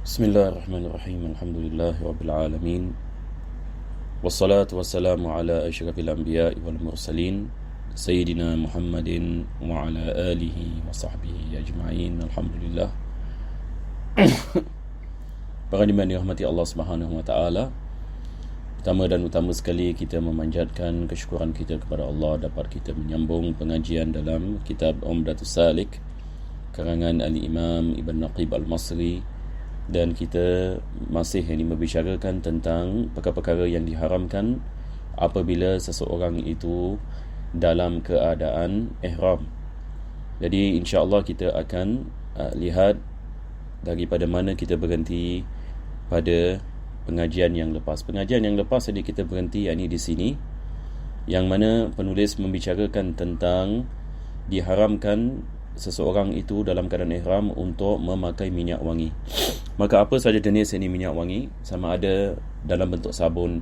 Bismillahirrahmanirrahim. Alhamdulillahi rabbil alamin. Wassalatu wassalamu ala asyrafil anbiya'i wal mursalin Sayyidina Muhammadin wa ala alihi wa sahbihi ajma'in. Alhamdulillah. Para hadirin dirahmati Allah Subhanahu wa taala. Pertama dan utama sekali kita memanjatkan kesyukuran kita kepada Allah dapat kita menyambung pengajian dalam kitab Umdatus Salik karangan Al-Imam Ibn Naqib Al-Masri, dan kita masih membicarakan tentang perkara-perkara yang diharamkan apabila seseorang itu dalam keadaan ihram. Jadi insya-Allah kita akan lihat daripada mana kita berhenti pada pengajian yang lepas. Pengajian yang lepas tadi kita berhenti yakni di sini, yang mana penulis membicarakan tentang diharamkan seseorang itu dalam keadaan ihram untuk memakai minyak wangi. Maka apa sahaja jenis ini minyak wangi, sama ada dalam bentuk sabun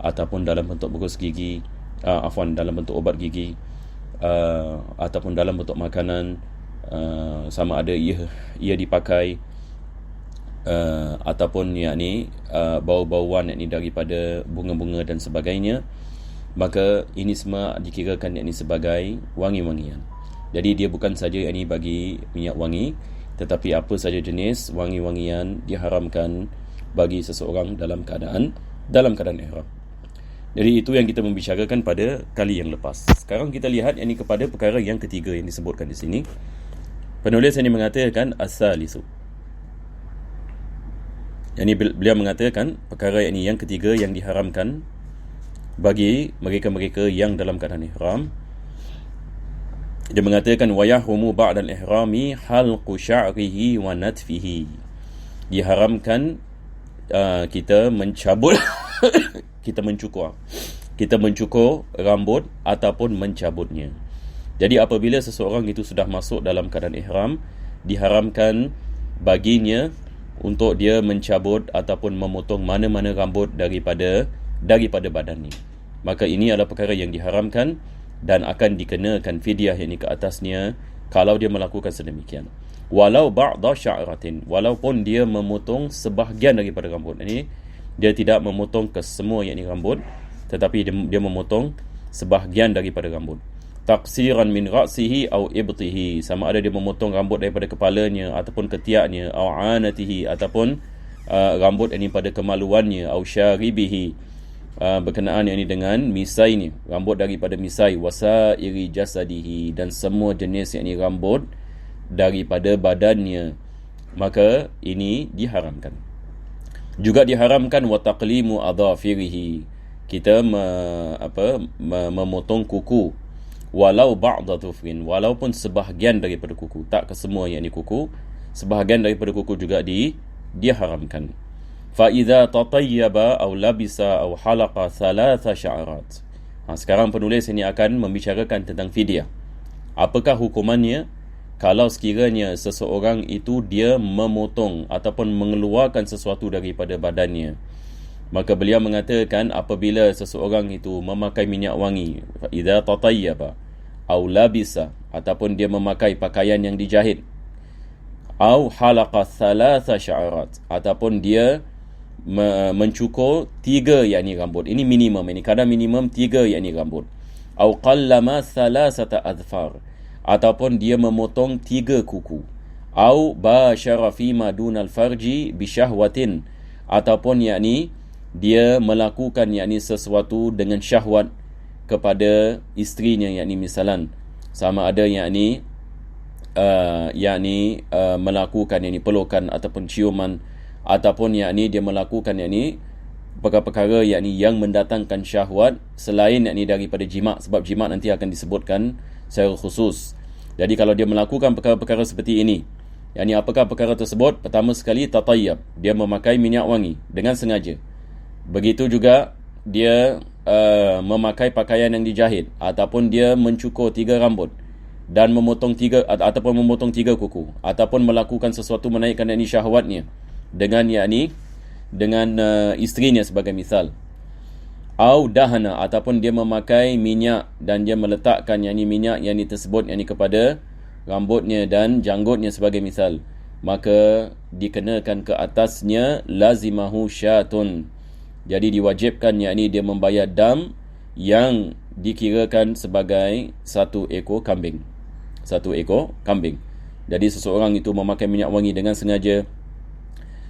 ataupun dalam bentuk berus gigi, dalam bentuk ubat gigi, ataupun dalam bentuk makanan, sama ada ia dipakai ataupun yakni bau-bauan yakni daripada bunga-bunga dan sebagainya, maka ini semua dikirakan yakni sebagai wangi-wangian. Jadi dia bukan saja yakni bagi minyak wangi, tetapi apa saja jenis wangi-wangian diharamkan bagi seseorang dalam keadaan ihram. Jadi itu yang kita membicarakan pada kali yang lepas. Sekarang kita lihat yakni kepada perkara yang ketiga yang disebutkan di sini. Penulis ini mengatakan as-salisu. Yani beliau mengatakan perkara yakni yang ketiga yang diharamkan bagi mereka-mereka yang dalam keadaan ihram. Dia mengatakan wa yahrumu ba'dal ihrami halqu sya'rihi wa natfihi. Diharamkan kita mencabut kita mencukur rambut ataupun mencabutnya. Jadi apabila seseorang itu sudah masuk dalam keadaan ihram, diharamkan baginya untuk dia mencabut ataupun memotong mana-mana rambut daripada badannya. Maka ini adalah perkara yang diharamkan dan akan dikenakan fidyah yakni ke atasnya kalau dia melakukan sedemikian. Walau ba'da sya'ratin, walaupun dia memotong sebahagian daripada rambut. Ini dia tidak memotong kesemua yakni rambut, tetapi dia memotong sebahagian daripada rambut. Taqsiran min ra'sihi aw ibtihi, sama ada dia memotong rambut daripada kepalanya ataupun ketiaknya, aw anatihi, ataupun rambut ini pada kemaluannya, aw syaribihi, berkenaan yang ini dengan misainya, rambut daripada misai, wasairi jasadihi, dan semua jenis yang ini rambut daripada badannya, maka ini diharamkan. Juga diharamkan wa taqlimu adhafirihi, kita memotong kuku, walau ba'da thufrin, walaupun sebahagian daripada kuku, tak kesemua yang ini kuku, sebahagian daripada kuku juga diharamkan. فَإِذَا تَطَيَّبَ أَوْ لَبِسَ أَوْ حَلَقَ ثَلَاثَ شَعَرَاتٍ. Sekarang penulis ini akan membicarakan tentang fidyah. Apakah hukumannya kalau sekiranya seseorang itu dia memotong ataupun mengeluarkan sesuatu daripada badannya? Maka beliau mengatakan apabila seseorang itu memakai minyak wangi, فَإِذَا تَطَيَّبَ أَوْ لَبِسَ, ataupun dia memakai pakaian yang dijahit, أَوْ حَلَقَ ثَلَاثَ شَعَرَاتٍ, ataupun dia mencukur 3 yakni rambut. Ini minimum, ini kadar minimum 3 yakni rambut. Au qallama thalathata adfar, ataupun dia memotong 3 kuku. Au bashara fi ma dunal farji bi syahwatin, ataupun yakni dia melakukan yakni sesuatu dengan syahwat kepada isterinya, yakni misalan sama ada yakni melakukan yakni pelukan ataupun ciuman, ataupun yakni dia melakukan yakni perkara-perkara yakni yang mendatangkan syahwat selain yakni daripada jima', sebab jima' nanti akan disebutkan secara khusus. Jadi kalau dia melakukan perkara-perkara seperti ini, yakni apakah perkara tersebut? Pertama sekali tatayyab, dia memakai minyak wangi dengan sengaja. Begitu juga dia memakai pakaian yang dijahit, ataupun dia mencukur 3 rambut dan memotong 3 kuku, ataupun melakukan sesuatu menaikkan yakni syahwatnya dengan isterinya sebagai misal. Au dahana, ataupun dia memakai minyak dan dia meletakkan yakni minyak yang tersebut yakni kepada rambutnya dan janggutnya sebagai misal. maka dikenakan ke atasnya lazimahu syatun. Jadi diwajibkan, yakni dia membayar dam yang dikirakan sebagai satu ekor kambing. Jadi seseorang itu memakai minyak wangi dengan sengaja.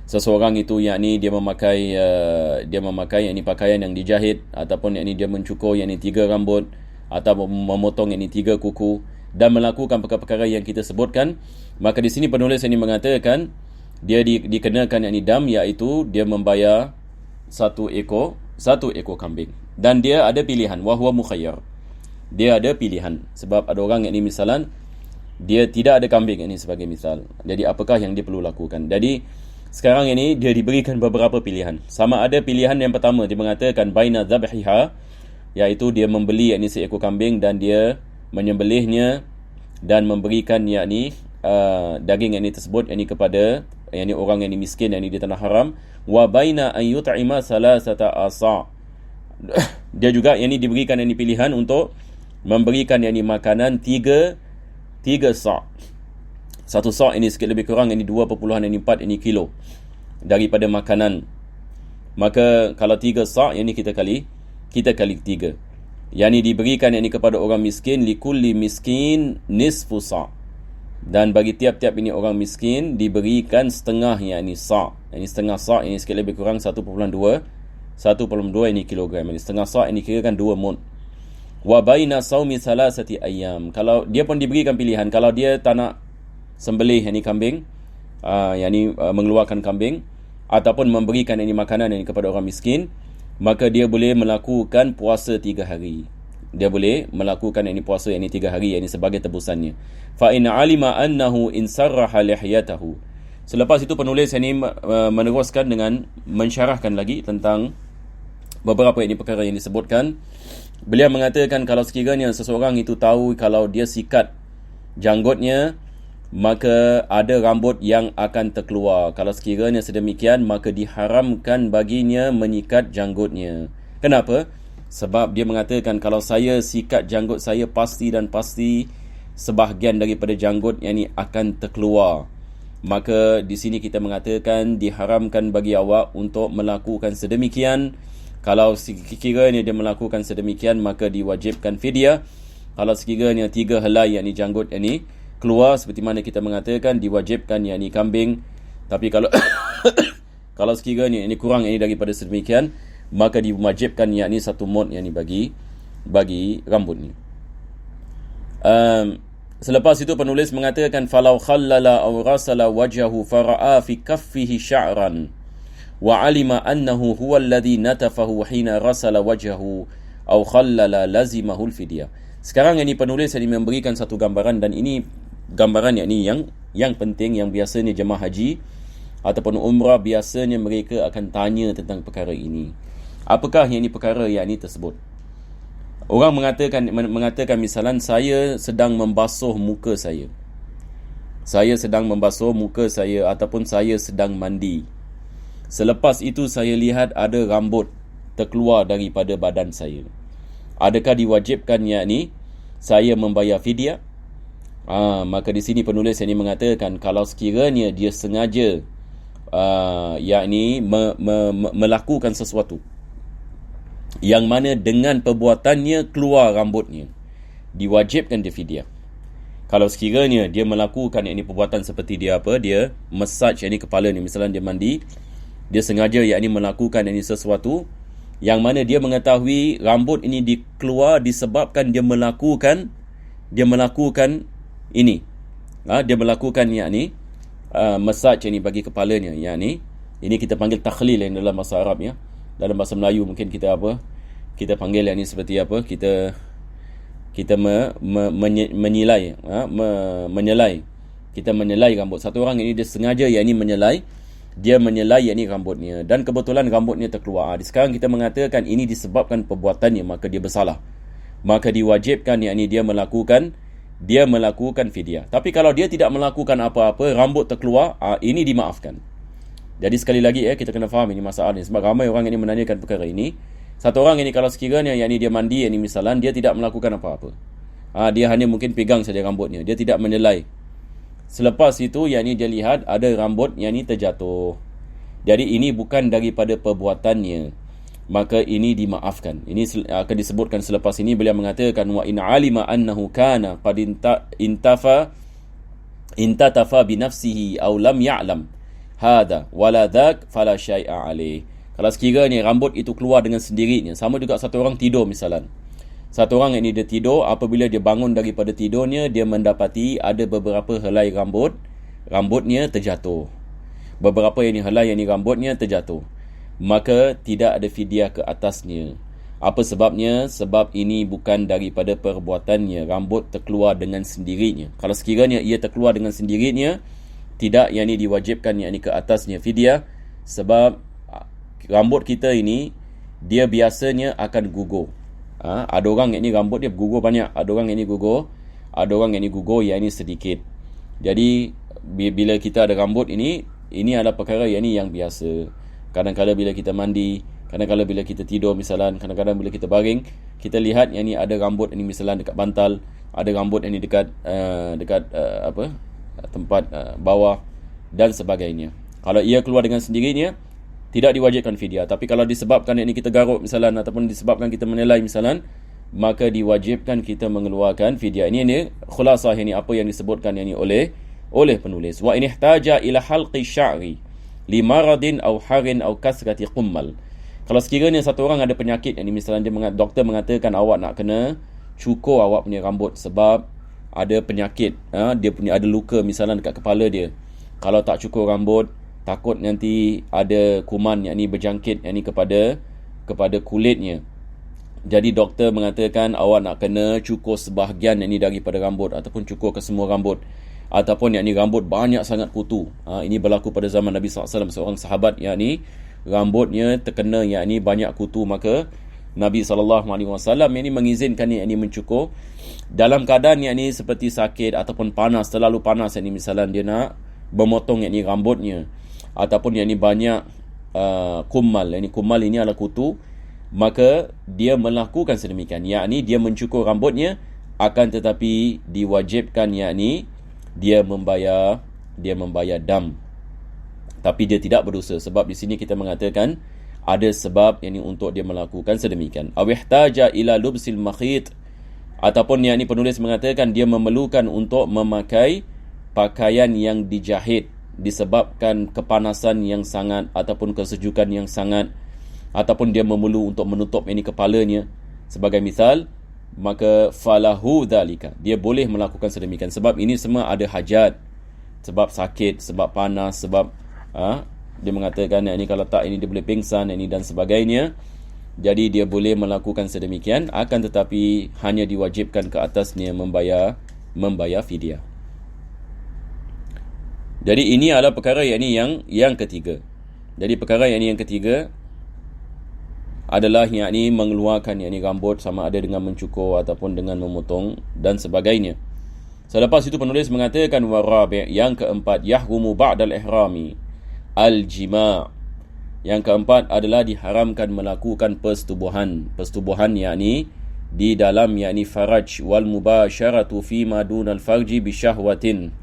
Seseorang itu yakni dia memakai yakni pakaian yang dijahit, ataupun yakni dia mencukur yakni 3 rambut, atau memotong yakni 3 kuku, dan melakukan perkara-perkara yang kita sebutkan, maka di sini penulis ini mengatakan dia dikenakan yakni dam, iaitu dia membayar satu ekor kambing. Dan dia ada pilihan, wahwa mukhayyar. Dia ada pilihan, sebab ada orang yakni misalan dia tidak ada kambing ini sebagai misal. Jadi apakah yang dia perlu lakukan? Jadi sekarang ini dia diberikan beberapa pilihan. Sama ada pilihan yang pertama, dia mengatakan baina dhabhiha, iaitu dia membeli yakni seekor kambing dan dia menyembelihnya dan memberikan yakni daging yakni tersebut yakni kepada yakni orang yang miskin yakni di tanah haram. Wa baina an yut'ima salasata asa'. Dia juga yakni diberikan yakni pilihan untuk memberikan yakni makanan 3 sa'. Satu sa' ini sikit lebih kurang ini 2.4 ini kilo daripada makanan. Maka kalau 3 sa' ini kita kali 3. Yang ini diberikan ini kepada orang miskin, likulli miskin nisfu sa'. Dan bagi tiap-tiap ini orang miskin diberikan setengah yakni sa'. Ini setengah sa' ini sikit lebih kurang 1.2 ini kilogram. Ini setengah sa' ini kira kan 2 mud. Wa baina saumi salasati ayyam. Kalau dia pun diberikan pilihan, kalau dia tak nak sembelih yakni kambing, mengeluarkan kambing, ataupun memberikan ini makanan ini kepada orang miskin, maka dia boleh melakukan puasa 3 hari. Dia boleh melakukan ini puasa ini 3 hari, ini sebagai tebusannya. Fa in alima annahu in sarraha lihiyatahu. Selepas itu penulis ini meneruskan dengan mensyarahkan lagi tentang beberapa ini perkara yang disebutkan. Beliau mengatakan kalau sekiranya seseorang itu tahu kalau dia sikat janggutnya, maka ada rambut yang akan terkeluar. Kalau sekiranya sedemikian, maka diharamkan baginya menyikat janggutnya. Kenapa? Sebab dia mengatakan kalau saya sikat janggut saya pasti sebahagian daripada janggut yang ini akan terkeluar. Maka di sini kita mengatakan diharamkan bagi awak untuk melakukan sedemikian. Kalau sekiranya dia melakukan sedemikian, maka diwajibkan fidyah. Kalau sekiranya 3 helai yakni janggut yakni keluar, seperti mana kita mengatakan diwajibkan yakni kambing. Tapi kalau kalau sekiranya ini kurang yakni daripada sedemikian, maka diwajibkan yakni 1 mud yakni bagi rambut ni. Selepas itu penulis mengatakan falau khallala aw rasala wajhahu fara'a fi kaffihi sya'ran wa 'alima annahu huwa alladhi natafahu hina rasala wajhahu aw khallala lazimahu al-fidyah. Sekarang ini penulis ini memberikan satu gambaran, dan ini gambaran yakni yang penting, yang biasanya jemaah haji ataupun umrah biasanya mereka akan tanya tentang perkara ini. Apakah yang ini perkara yang ini tersebut? Orang mengatakan misalan saya sedang membasuh muka saya. Saya sedang membasuh muka saya ataupun saya sedang mandi. Selepas itu saya lihat ada rambut terkeluar daripada badan saya. Adakah diwajibkan yakni saya membayar fidyah? Maka di sini penulis ini mengatakan kalau sekiranya dia sengaja yakni melakukan sesuatu yang mana dengan perbuatannya keluar rambutnya, diwajibkan dia fidyah. Kalau sekiranya dia melakukan yakni perbuatan seperti dia massage yakni kepala ni, misalnya dia mandi, dia sengaja yakni melakukan yakni sesuatu yang mana dia mengetahui rambut ini dikeluar disebabkan dia melakukan ini. Dia melakukan yakni massage yakni bagi kepalanya, yakni ini kita panggil takhlil yang dalam bahasa Arab ya. Dalam bahasa Melayu mungkin kita kita panggil yakni seperti apa, kita menyelai, kita menyelai rambut. Satu orang ini dia sengaja yakni menyelai yakni rambutnya, dan kebetulan rambutnya terkeluar. Sekarang kita mengatakan ini disebabkan perbuatannya, maka dia bersalah, maka diwajibkan yakni dia melakukan fidyah. Tapi kalau dia tidak melakukan apa-apa, rambut terkeluar, ini dimaafkan. Jadi sekali lagi kita kena faham ini masalah ni, sebab ramai orang ini menanyakan perkara ini. Satu orang ini kalau sekiranya yakni dia mandi yakni misalan dia tidak melakukan apa-apa, dia hanya mungkin pegang saja rambutnya, dia tidak menyelai Selepas itu yakni dia lihat ada rambut yakni terjatuh. Jadi ini bukan daripada perbuatannya, maka ini dimaafkan. Ini akan disebutkan selepas ini. Beliau mengatakan wa in alima annahu kana qad intatafa bi nafsihi aw lam ya'lam hadha wala dhak fala syai'a alayh. Kalau sekiranya rambut itu keluar dengan sendirinya, sama juga satu orang tidur misalan. Satu orang ini dia tidur, apabila dia bangun daripada tidurnya, dia mendapati ada beberapa helai rambutnya terjatuh. Beberapa yang helai yang rambutnya terjatuh. Maka tidak ada fidyah ke atasnya. Apa sebabnya? Sebab ini bukan daripada perbuatannya. Rambut terkeluar dengan sendirinya. Kalau sekiranya ia terkeluar dengan sendirinya, tidak yang ini diwajibkan yang ini ke atasnya fidyah. Sebab rambut kita ini, dia biasanya akan gugur. Ada orang yang ini rambut dia gugur banyak. Ada orang yang ini gugur. Ada orang yang ini gugur yang ini sedikit. Jadi, bila kita ada rambut ini adalah perkara yang ini yang biasa. Kadang-kadang bila kita mandi, kadang-kadang bila kita tidur misalan, kadang-kadang bila kita baring, kita lihat yang ni ada rambut ini misalan dekat bantal, ada rambut ini dekat tempat bawah dan sebagainya. Kalau ia keluar dengan sendirinya, tidak diwajibkan fidyah. Tapi kalau disebabkan yang ni kita garuk misalan, ataupun disebabkan kita menilai misalan, maka diwajibkan kita mengeluarkan fidyah. Ini khulasah ini apa yang disebutkan yang ni oleh penulis. Wa in ihtaja ila halqi sya'ri limaradin aw harin aw kasrati qummal. Kalau sekiranya satu orang ada penyakit yang misalnya doktor mengatakan awak nak kena cukur awak punya rambut sebab ada penyakit, dia punya ada luka misalnya dekat kepala dia. Kalau tak cukur rambut, takut nanti ada kuman yang ni berjangkit yang ni kepada kulitnya. Jadi doktor mengatakan awak nak kena cukur sebahagian yang ni daripada rambut ataupun cukur ke semua rambut. Ataupun yang ni rambut banyak sangat kutu. Ini berlaku pada zaman Nabi SAW. Seorang sahabat yang ni rambutnya terkena yang ni banyak kutu. Maka Nabi SAW yang ni mengizinkan yang ni mencukur. Dalam keadaan yang ni seperti sakit ataupun panas, terlalu panas yang ni misalnya dia nak memotong yang ni rambutnya. Ataupun yang ni banyak kumal. Yang ni kumal ini adalah kutu. Maka dia melakukan sedemikian. Yang ni dia mencukur rambutnya, akan tetapi diwajibkan yang ni dia membayar dam, tapi dia tidak berdosa. Sebab di sini kita mengatakan ada sebab yang ini untuk dia melakukan sedemikian. Aw ihtaja ila lubsil makhit, ataupun yang ini penulis mengatakan dia memerlukan untuk memakai pakaian yang dijahit disebabkan kepanasan yang sangat ataupun kesejukan yang sangat, ataupun dia memerlu untuk menutup ini kepalanya sebagai misal, maka falahu dhalika, dia boleh melakukan sedemikian. Sebab ini semua ada hajat, sebab sakit, sebab panas, sebab dia mengatakan yang ini kalau tak ini dia boleh pingsan ini dan sebagainya. Jadi dia boleh melakukan sedemikian, akan tetapi hanya diwajibkan ke atasnya membayar fidyah. Jadi ini adalah perkara yang ketiga. Jadi perkara yang ketiga adalah yakni mengeluarkan yakni rambut, sama ada dengan mencukur ataupun dengan memotong dan sebagainya. Selepas itu penulis mengatakan warabi', yang keempat, yahrumu ba'dal ihrami al-jima'. Yang keempat adalah diharamkan melakukan persetubuhan. Persetubuhan yakni di dalam yakni faraj, wal mubasyaratu fi ma dunal farji bi syahwatin.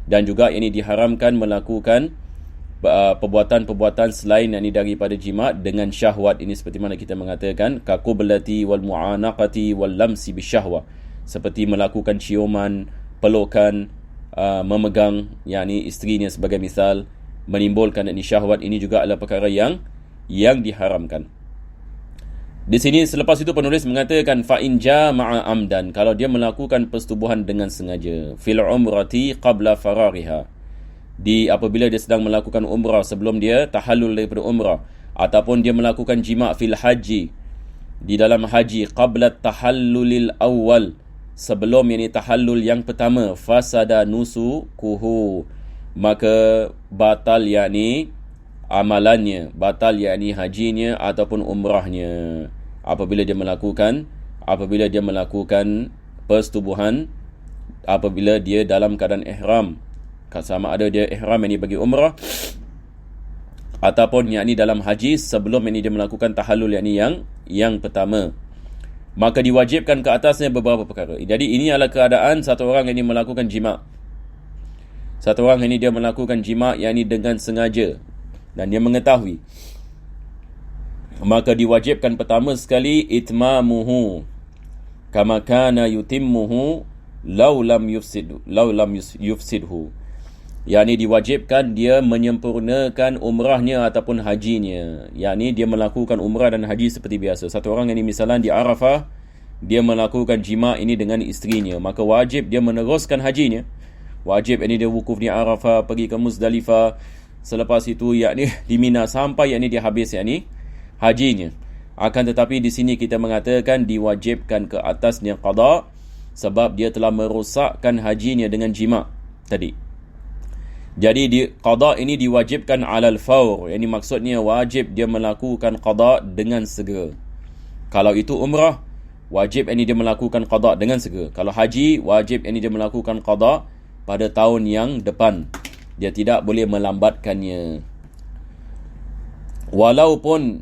Dan juga yakni diharamkan melakukan perbuatan-perbuatan selain yang ini daripada jima' dengan syahwat. Ini seperti mana kita mengatakan kaqublati wal mu'anaqati wal lamsi bisyahwa, seperti melakukan ciuman, pelukan, memegang yakni isterinya sebagai misal, menimbulkan yakni syahwat. Ini juga adalah perkara yang diharamkan. Di sini selepas itu penulis mengatakan fa in jama'a amdan, kalau dia melakukan persetubuhan dengan sengaja, fil umrati qabla farariha, di apabila dia sedang melakukan umrah sebelum dia tahallul daripada umrah, ataupun dia melakukan jima' fil haji, di dalam haji, qabla tahallulil awal, sebelum ini tahallul yang pertama, fasada nusukuhu, maka batal yakni amalannya, batal yakni hajinya ataupun umrahnya apabila dia melakukan persetubuhan apabila dia dalam keadaan ihram, sama ada dia ihram ini bagi umrah ataupun yakni dalam haji sebelum ini dia melakukan tahallul yakni yang pertama, maka diwajibkan ke atasnya beberapa perkara. Jadi ini adalah keadaan satu orang yang melakukan jima'. Satu orang ini dia melakukan jima' yakni dengan sengaja dan dia mengetahui, maka diwajibkan pertama sekali itmamuhu kama kana yutimmuhu law lam yufsidhu. Yakni diwajibkan dia menyempurnakan umrahnya ataupun hajinya. Yakni dia melakukan umrah dan haji seperti biasa. Satu orang ini misalnya di Arafah, dia melakukan jima' ini dengan isterinya, maka wajib dia meneruskan hajinya. Wajib ini dia wukuf di Arafah, pergi ke Muzdalifah, selepas itu yakni di Mina sampai yakni dia habis yakni hajinya. Akan tetapi di sini kita mengatakan diwajibkan ke atasnya qada sebab dia telah merosakkan hajinya dengan jima' tadi. Jadi qada ini diwajibkan alal fawr, yakni maksudnya wajib dia melakukan qada dengan segera. Kalau itu umrah, wajib ini dia melakukan qada dengan segera. Kalau haji, wajib ini dia melakukan qada pada tahun yang depan. Dia tidak boleh melambatkannya. Walaupun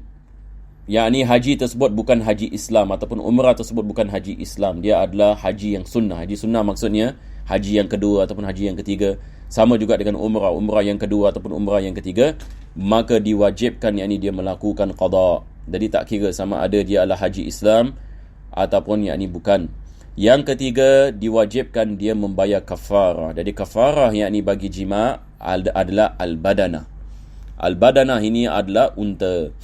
yakni haji tersebut bukan haji Islam ataupun umrah tersebut bukan haji Islam, dia adalah haji yang sunnah. Haji sunnah maksudnya haji yang kedua ataupun haji yang ketiga. Sama juga dengan umrah yang kedua ataupun umrah yang ketiga, maka diwajibkan yakni dia melakukan qada. Jadi tak kira sama ada dia adalah haji Islam ataupun yakni bukan. Yang ketiga, diwajibkan dia membayar kafarah. Jadi kafarah yakni bagi jima' adalah al-badanah. Al-badanah ini adalah unta.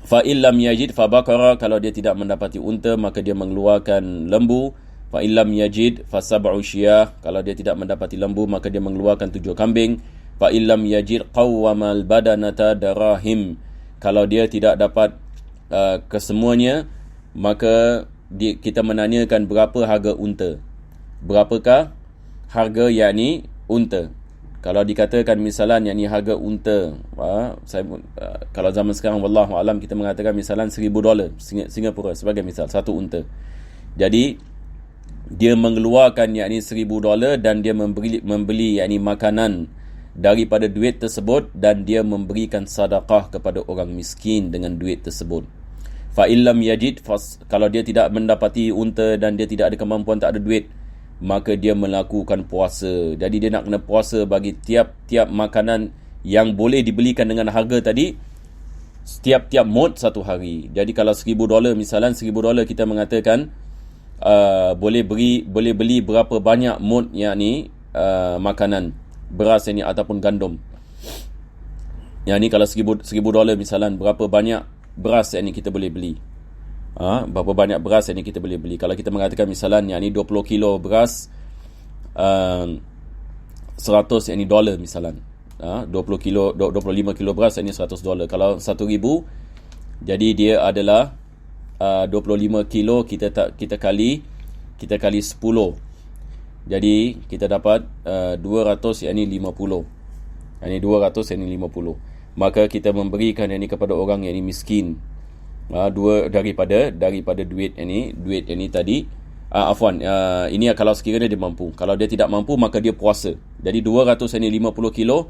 Fa illam yajid fa bakara, kalau dia tidak mendapati unta maka dia mengeluarkan lembu. Fa illam yajid fa sab'u syiyah, kalau dia tidak mendapati lembu maka dia mengeluarkan 7 kambing. Fa illam yajid qawwamal badanata darahim, kalau dia tidak dapat kesemuanya maka kita menanyakan berapa harga unta. Berapakah harga yakni unta? Kalau dikatakan misalan yakni harga unta, kalau zaman sekarang wallahu alam kita mengatakan misalan $1,000 Singapura sebagai misal satu unta. Jadi dia mengeluarkan yakni $1,000 dan dia membeli yakni makanan daripada duit tersebut dan dia memberikan sedekah kepada orang miskin dengan duit tersebut. Fa illam yajid, kalau dia tidak mendapati unta dan dia tidak ada kemampuan, tak ada duit, maka dia melakukan puasa. Jadi dia nak kena puasa bagi tiap-tiap makanan yang boleh dibelikan dengan harga tadi, setiap mud satu hari. Jadi kalau $1,000 misalan $1,000 kita mengatakan boleh beli berapa banyak mud yakni makanan beras ini ataupun gandum. Yang ni kalau $1,000 misalan berapa banyak beras yang ni kita boleh beli. Berapa banyak beras yang ni kita boleh beli. Kalau kita mengatakan misalan yang ni 20 kilo beras, 100 yang ni dolar misalan. 25 kilo beras yang ni $100. Kalau 1,000, jadi dia adalah 25 kilo kita kali 10. Jadi kita dapat 200 yang ni 50. Yang ni 200 yang ni 50. Maka kita memberikan yang ni kepada orang yang ni miskin. Dua daripada duit yang ni tadi. Ini kalau sekiranya dia mampu. Kalau dia tidak mampu maka dia puasa. Jadi 200 yang ni 50 kilo,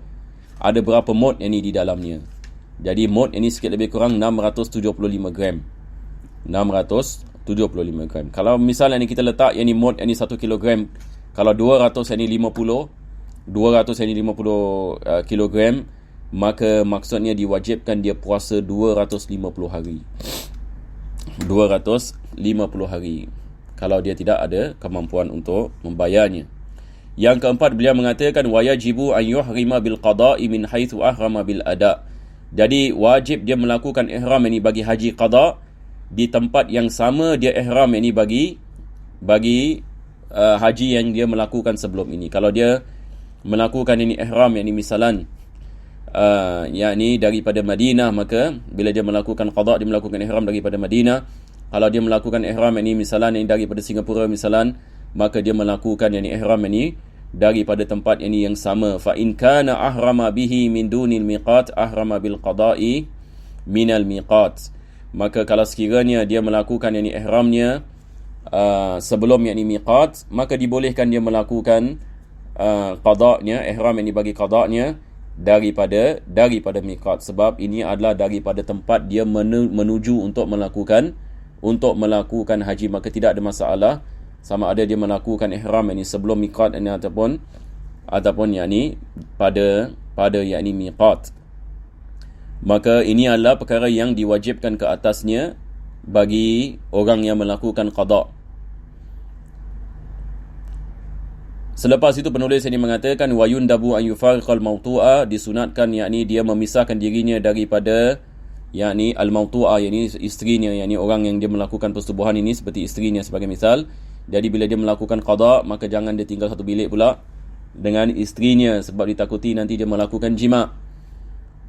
ada berapa mud yang ni di dalamnya. Jadi mud yang ni sikit lebih kurang 675 gram. 675 gram. Kalau misalnya ni kita letak yang ni mud yang ni 1 kilogram, kalau 200 yang ni 50 kilogram, maka maksudnya diwajibkan dia puasa 250 hari. 250 hari kalau dia tidak ada kemampuan untuk membayarnya. Yang keempat, beliau mengatakan wayajibu an yuhrima bil qada'i min haitsu ahrama bil ada. Jadi wajib dia melakukan ihram ini bagi haji qada di tempat yang sama dia ihram ini bagi haji yang dia melakukan sebelum ini. Kalau dia melakukan ini ihram yang ini misalan yakni daripada Madinah, maka bila dia melakukan qada dia melakukan ihram daripada Madinah. Kalau dia melakukan ihram ini misalan ini daripada Singapura misalan, maka dia melakukan yakni ihram ini daripada tempat ini yang sama. Fa in kana ahrama bihi min dunil miqat ahrama bil qada'i minal miqat. Maka kalau sekiranya dia melakukan yakni ihramnya sebelum yakni miqat, maka dibolehkan dia melakukan qada'nya, ihram ini bagi qada'nya daripada miqat, sebab ini adalah daripada tempat dia menuju untuk melakukan haji. Maka tidak ada masalah sama ada dia melakukan ihram ini sebelum miqat ini ataupun ataupun yakni pada yakni miqat. Maka ini adalah perkara yang diwajibkan ke atasnya bagi orang yang melakukan qada. Selepas itu penulis ini mengatakan wa yundabu an yufariqal mawtu'a, disunatkan yakni dia memisahkan dirinya daripada yakni al-mawtu'a, yakni isterinya, yakni orang yang dia melakukan persetubuhan ini seperti isterinya sebagai misal. Jadi bila dia melakukan qada, maka jangan dia tinggal satu bilik pula dengan isterinya sebab ditakuti nanti dia melakukan jima'.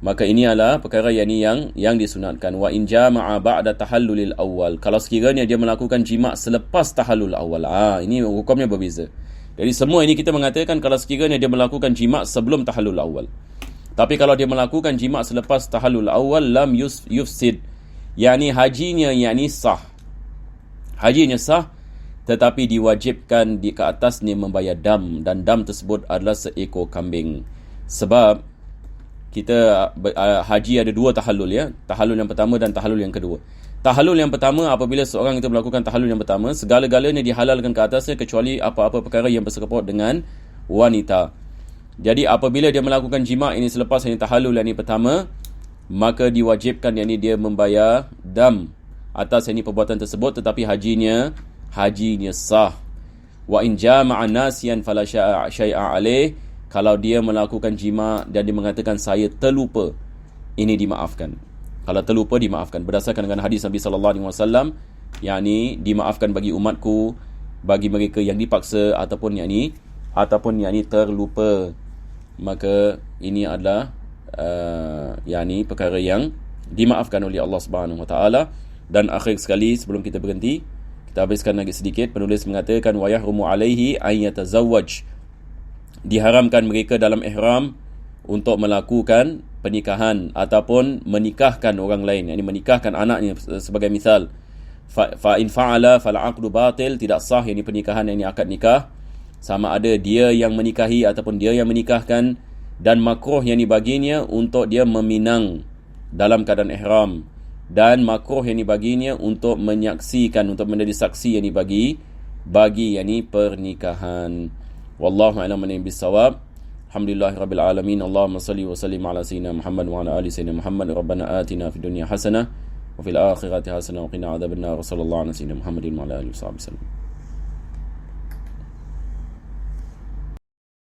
Maka ini adalah perkara yang disunatkan. Wa in jama'a ba'da tahallulil awal, kalau sekiranya dia melakukan jima' selepas tahallul awal, ini hukumnya berbeza. Jadi semua ini kita mengatakan kalau sekiranya dia melakukan jima' sebelum tahallul awal. Tapi kalau dia melakukan jima' selepas tahallul awal, lam yufsid, yakni hajinya yakni sah. Hajinya sah, tetapi diwajibkan ke atasnya membayar dam, dan dam tersebut adalah seekor kambing. Sebab kita haji ada dua tahallul, ya. Tahallul yang pertama dan tahallul yang kedua. Tahallul yang pertama, apabila seorang itu melakukan tahallul yang pertama, segala-galanya dihalalkan ke atasnya kecuali apa-apa perkara yang bersangkut dengan wanita. Jadi apabila dia melakukan jima' ini selepas yang tahallul yang ini pertama, maka diwajibkan yang ini dia membayar dam atas yang ini perbuatan tersebut, tetapi hajinya sah. Wa in jama'a nasiyan fala syai'a alaih, kalau dia melakukan jima' dan dia mengatakan saya terlupa, ini dimaafkan. Kalau terlupa dimaafkan berdasarkan dengan hadis Nabi sallallahu alaihi wasallam, yakni dimaafkan bagi umatku, bagi mereka yang dipaksa ataupun yakni terlupa. Maka ini adalah yakni perkara yang dimaafkan oleh Allah Subhanahu wa taala. Dan akhir sekali sebelum kita berhenti, kita habiskan lagi sedikit. Penulis mengatakan wa yahrumu alaihi ay yatazawwaj, diharamkan mereka dalam ihram untuk melakukan pernikahan ataupun menikahkan orang lain, yakni menikahkan anaknya sebagai misal. Fa in fa'ala fal 'aqdu batil, tidak sah yakni pernikahan, yakni akad nikah, sama ada dia yang menikahi ataupun dia yang menikahkan. Dan makruh yang dibaginya untuk dia meminang dalam keadaan ihram, dan makruh yang dibaginya untuk menyaksikan, untuk menjadi saksi yang dibagi yakni pernikahan. Wallahu a'lam bissawab. Alhamdulillahirabbil alamin. Allahumma salli wa sallim ala sayyidina Muhammad wa ala ali sayyidina Muhammad. Rabbana atina fid dunya hasanah wa fil akhirati hasanah wa qina adzabannar. Sallallahu alaihi wa sallam Muhammadin wa ala alihi wasallam.